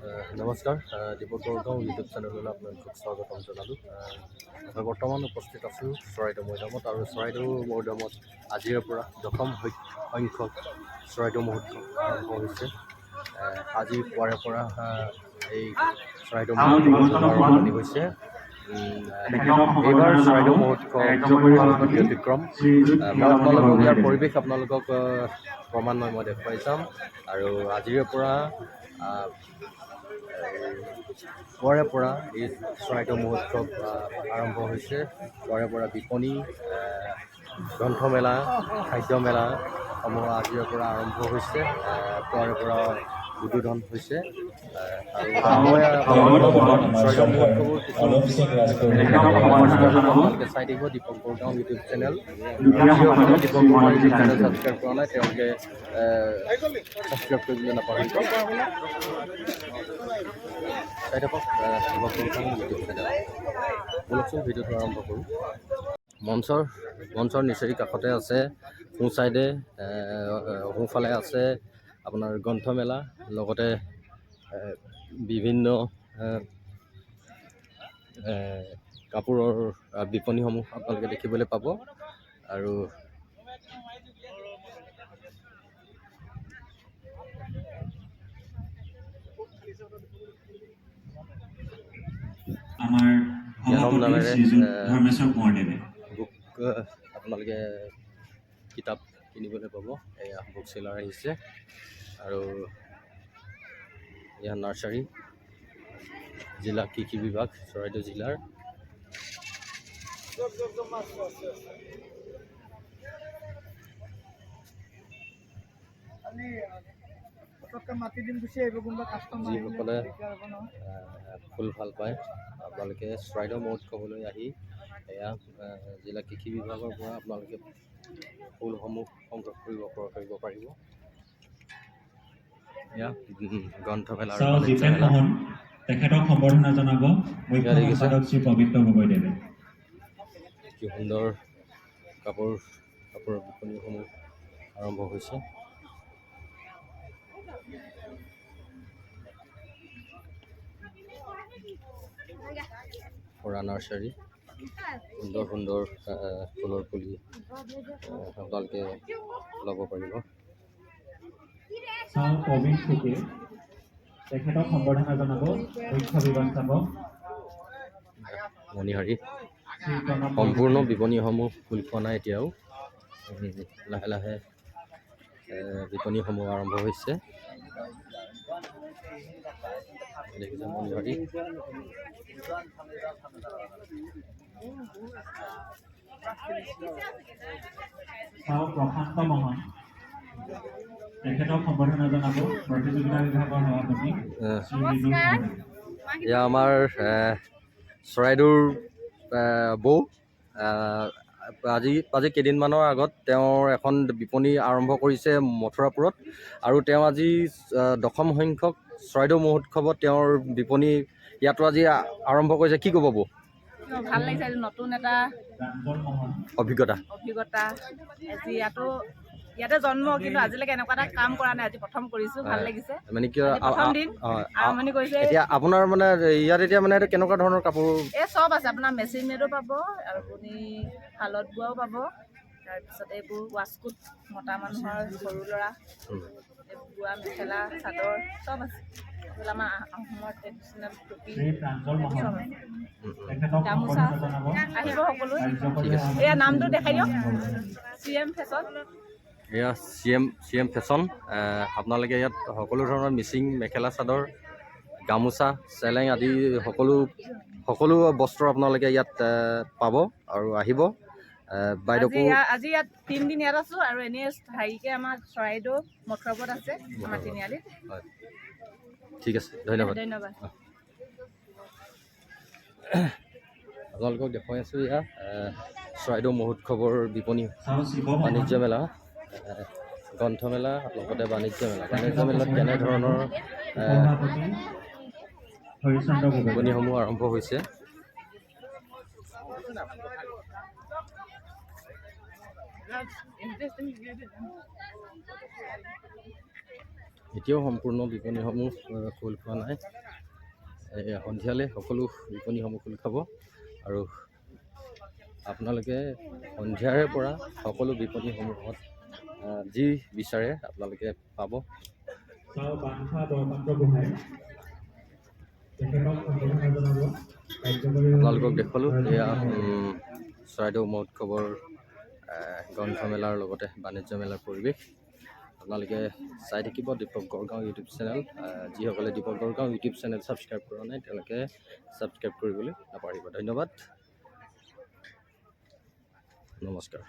নমস্কাৰ দীপক বৰগাঁও ইউটিউব চেনেললৈ আপোনালোকক স্বাগতম জনালোঁ। মই বৰ্তমান উপস্থিত আছোঁ চৰাইদেউ মৈদামত, আৰু চৰাইদেউ মৈদামত আজিৰে পৰা দশম সংখ্যক চৰাইদেউ মহোৎসৱ আৰম্ভ হৈছে। আজি পুৱাৰে পৰা এই চৰাইদেউ মহোৎসৱৰ আৰম্ভণি হৈছে। এইবাৰ চৰাইদেউ মহোৎসৱ ব্যতিক্ৰম। মই আপোনালোকক ইয়াৰ পৰিৱেশ আপোনালোকক ক্ৰমান্বয়ে মই দেখুৱাই যাম। আৰু আজিৰে পৰা পুৱাৰে পৰা এই চৰাইদেউ মহোৎসৱ আৰম্ভ হৈছে। পুৱাৰে পৰা বিপণী, গ্ৰন্থমেলা, খাদ্যমেলাসমূহ আজিৰে পৰা আৰম্ভ হৈছে। পুৱাৰে পৰা উদ্বোধন হৈছে। আৰু মই চৰাইদেউ মহোৎসৱৰ আপোনালোকে চাই থাকিব দীপক বৰগাঁও ইউটিউব চেনেল। যিসকলে Deepak Borgaon YouTube channel subscribe কৰা নাই তেওঁলোকে ছাবস্ক্ৰাইব কৰিবলৈ নাপাহৰিব। চাই থাকক দীপক বৰগাঁও ইউটিউব চেনেল। বলকচোন ভিডিঅ'টো আৰম্ভ কৰোঁ। মঞ্চৰ নিচেই কাষতে আছে সোঁ চাইডে, সোঁফালে আছে আপোনাৰ গ্ৰন্থমেলা, লগতে বিভিন্ন কাপোৰৰ বিপণীসমূহ আপোনালোকে দেখিবলৈ পাব। আৰু আমাৰ বুক আপোনালোকে কিতাপ কিনিবলৈ পাব। এয়া বুক চেলাৰ আহিছে। আৰু এয়া নাৰ্চাৰী, জিলা কৃষি বিভাগ, চৰাইদেউ জিলাৰ। যিসকলে ফুল ভাল পায় আপোনালোকে চৰাইদেউ মহোৎসৱলৈ আহি এয়া জিলা কৃষি বিভাগৰ পৰা আপোনালোকে ফুলসমূহ সংগ্ৰহ কৰিব পাৰিব। এয়া গ্ৰন্থমেলাৰ তেখেতক সম্বৰ্ধনা জনাব মুখ্য সম্পাদক শ্ৰী পবিত্ৰ গগৈদেৱে। কি সুন্দৰ কাপোৰৰ বিপণীসমূহ আৰম্ভ হৈছে। পৰা নাৰ্চাৰী, সুন্দৰ ফুলৰ পুলি আপোনালোকে ল'ব পাৰিব। তেখেতক সম্বৰ্ধনা জনাব মুখ্য ব্যৱস্থাপক মণিহাৰী। সম্পূৰ্ণ বিপণীসমূহ খুলি পোৱা নাই এতিয়াও, লাহে লাহে বিপণীসমূহ আৰম্ভ হৈছে। দেখিছে মণিহাৰী। প্ৰশান্ত মহন, তেখেতক সম্বৰ্ধনা জনাব প্ৰতিযোগিতা বিভাগৰ সভাপতি। এয়া আমাৰ চৰাইদেউৰ বৌ। আজি কেইদিনমানৰ আগত তেওঁৰ এখন বিপণী আৰম্ভ কৰিছে মথুৰাপুৰত, আৰু তেওঁ আজি দশম সংখ্যক চৰাইদেউ মহোৎসৱত তেওঁৰ বিপণী ইয়াতো আজি আৰম্ভ কৰিছে। কি ক'ব বৌ? ভাল লাগিছে, নতুন এটা অভিজ্ঞতা। ইয়াতে জন্ম, কিন্তু আজিলৈকে এনেকুৱা এটা কাম কৰা নাই। আজি প্ৰথম কৰিছো, ভাল লাগিছে। মানে কি প্ৰথম দিন আৰম্ভণি কৰিছে। এতিয়া আপোনাৰ মানে ইয়াত এতিয়া মানে কেনেকুৱা ধৰণৰ কাপোৰ? এই চব আছে, আপোনাৰ মেচিন মেডো পাব, আৰু আপুনি শালত বোৱাও পাব। তাৰপিছত এইবোৰ ৱাছকোট, মতা মানুহৰ, সৰু ল'ৰা, এইবোৰ বোৱা মেখেলা চাদৰ চব আছে। আমাৰ অসমৰ ট্ৰেডিশ্যনেল টুপি, গামোচা আহিব সকলো। এয়া নামটো দেখাই দিয়ক, CM ফেশ্বন। এয়া CM ফেশ্বন। আপোনালোকে ইয়াত সকলো ধৰণৰ মিচিং মেখেলা চাদৰ, গামোচা, চেলেং আদি সকলো বস্ত্ৰ আপোনালোকে ইয়াত পাব। আৰু আহিব বাইদেউকো। আজি ইয়াত 3 দিন ইয়াত আছোঁ, আৰু এনেই হেৰিকে আমাৰ চৰাইদেউ মথুৰাপুৰত আছে আমাৰ তিনিআলিত। হয়, ঠিক আছে, ধন্যবাদ। আপোনালোকক দেখুৱাই আছোঁ এয়া চৰাইদেউ মহোৎসৱৰ বিপণী, বাণিজ্য মেলা, গ্ৰন্থমেলা, লগতে বাণিজ্য মেলাত কেনেধৰণৰ বিপণীসমূহ আৰম্ভ হৈছে। এতিয়াও সম্পূৰ্ণ বিপণীসমূহ খোল খোৱা নাই। সন্ধিয়ালৈ সকলো বিপণীসমূহ খোল খাব আৰু আপোনালোকে সন্ধিয়াৰে পৰা সকলো বিপণীসমূহত যি বিচাৰে আপোনালোকে পাব। চাও বাঞ্ছা বৰপাত্ৰ গোহাঁই তেখেতক সম্বৰ্ধনা জনাব। আপোনালোকক দেখুৱালোঁ এয়া চৰাইদেউ মহোৎসৱৰ গ্ৰন্থমেলাৰ লগতে বাণিজ্য মেলাৰ পৰিৱেশ। আপোনালোকে চাই থাকিব দীপক গড়গাঁও ইউটিউব চেনেল। যিসকলে Deepak Gargaon YouTube channel subscribe কৰা নাই তেওঁলোকে ছাবস্ক্ৰাইব কৰিবলৈ নাপাহৰিব। ধন্যবাদ, নমস্কাৰ।